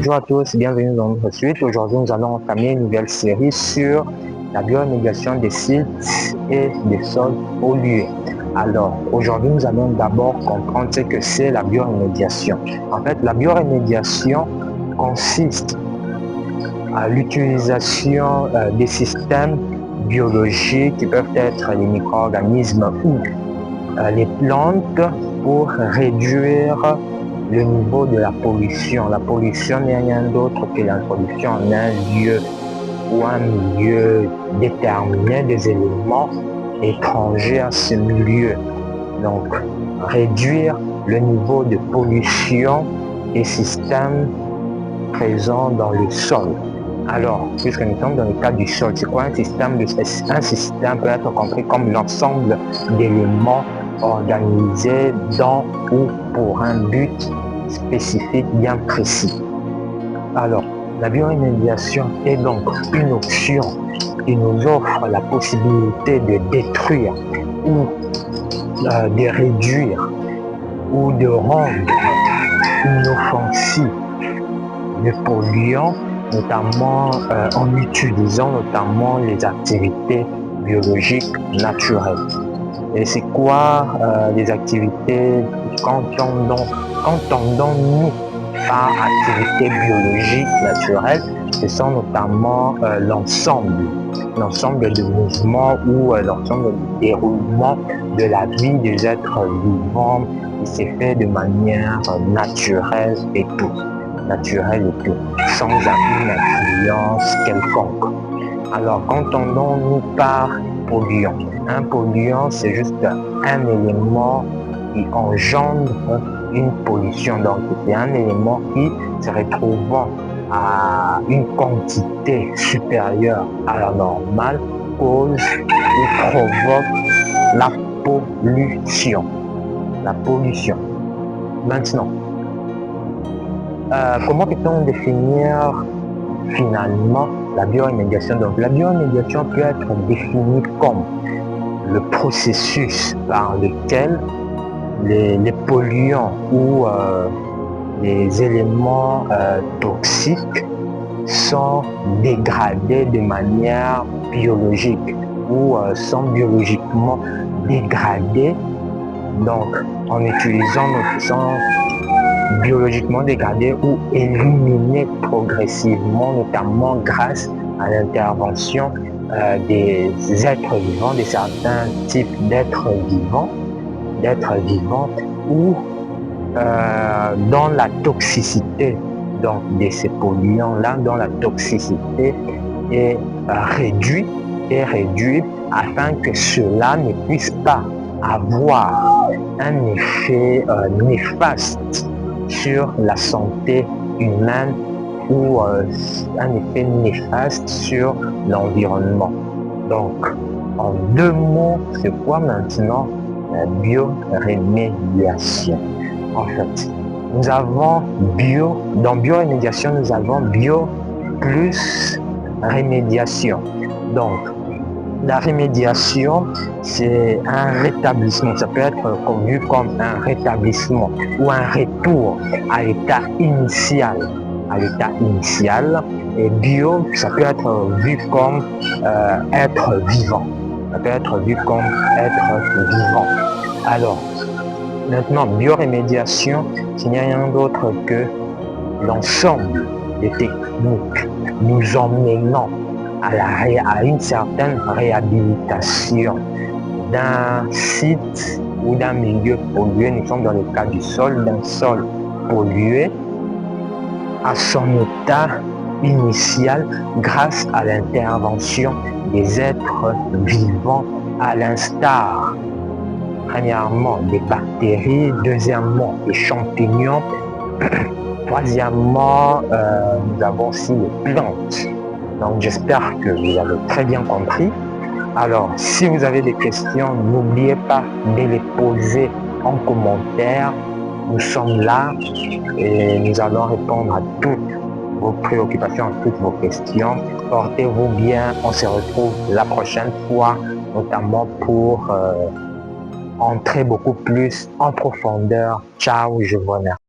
Bonjour à tous, bienvenue dans notre suite. Aujourd'hui, nous allons entamer une nouvelle série sur la bioremédiation des sites et des sols pollués. Alors, aujourd'hui, nous allons d'abord comprendre ce que c'est la bioremédiation. En fait, la bioremédiation consiste à l'utilisation des systèmes biologiques qui peuvent être les micro-organismes ou les plantes pour réduire le niveau de la pollution. La pollution n'est rien d'autre que l'introduction en un lieu ou un milieu déterminé des éléments étrangers à ce milieu. Donc, réduire le niveau de pollution des systèmes présents dans le sol. Alors, puisque nous sommes dans le cas du sol, c'est quoi un système? Un système peut être compris comme l'ensemble d'éléments organisés dans ou pour un but spécifique bien précis. Alors, la bioremédiation est donc une option qui nous offre la possibilité de détruire ou de réduire ou de rendre inoffensif le polluant, notamment en utilisant notamment les activités biologiques naturelles. Et c'est quoi les activités, qu'entendons-nous par activités biologiques naturelles? Ce sont notamment l'ensemble de mouvements ou l'ensemble du déroulement de la vie des êtres vivants qui s'est fait de manière naturelle et tout, sans une influence quelconque. Alors, qu'entendons-nous par polluant? Un polluant, c'est juste un élément qui engendre une pollution. Donc, c'est un élément qui, se retrouvant à une quantité supérieure à la normale, cause ou provoque la pollution. Maintenant, comment peut-on définir finalement la bioremédiation? Donc, la bioremédiation peut être définie comme le processus par lequel les polluants ou les éléments toxiques sont dégradés de manière biologique ou sont biologiquement dégradés, donc en utilisant biologiquement dégradés ou éliminés progressivement, notamment grâce à l'intervention des êtres vivants, de certains types d'êtres vivants ou dans la toxicité donc, de ces polluants-là, dans la toxicité est réduite afin que cela ne puisse pas avoir un effet néfaste sur la santé humaine ou un effet néfaste sur l'environnement. Donc, en deux mots, c'est quoi maintenant la bioremédiation? En fait, nous avons dans bioremédiation, nous avons bio plus rémédiation. Donc, la rémédiation, c'est un rétablissement. Ça peut être vu comme un rétablissement ou un retour à l'état initial. Et bio, ça peut être vu comme être vivant. Alors, maintenant, bioremédiation, ce n'est rien d'autre que l'ensemble des techniques nous emmenant à une certaine réhabilitation d'un site ou d'un milieu pollué. Nous sommes dans le cas du sol, d'un sol pollué à son état initial grâce à l'intervention des êtres vivants, à l'instar premièrement des bactéries, deuxièmement des champignons, troisièmement nous avons aussi les plantes. Donc j'espère que vous avez très bien compris. Alors si vous avez des questions, n'oubliez pas de les poser en commentaire. Nous sommes là et nous allons répondre à toutes vos préoccupations, à toutes vos questions. Portez-vous bien, on se retrouve la prochaine fois, notamment pour entrer beaucoup plus en profondeur. Ciao, je vous remercie.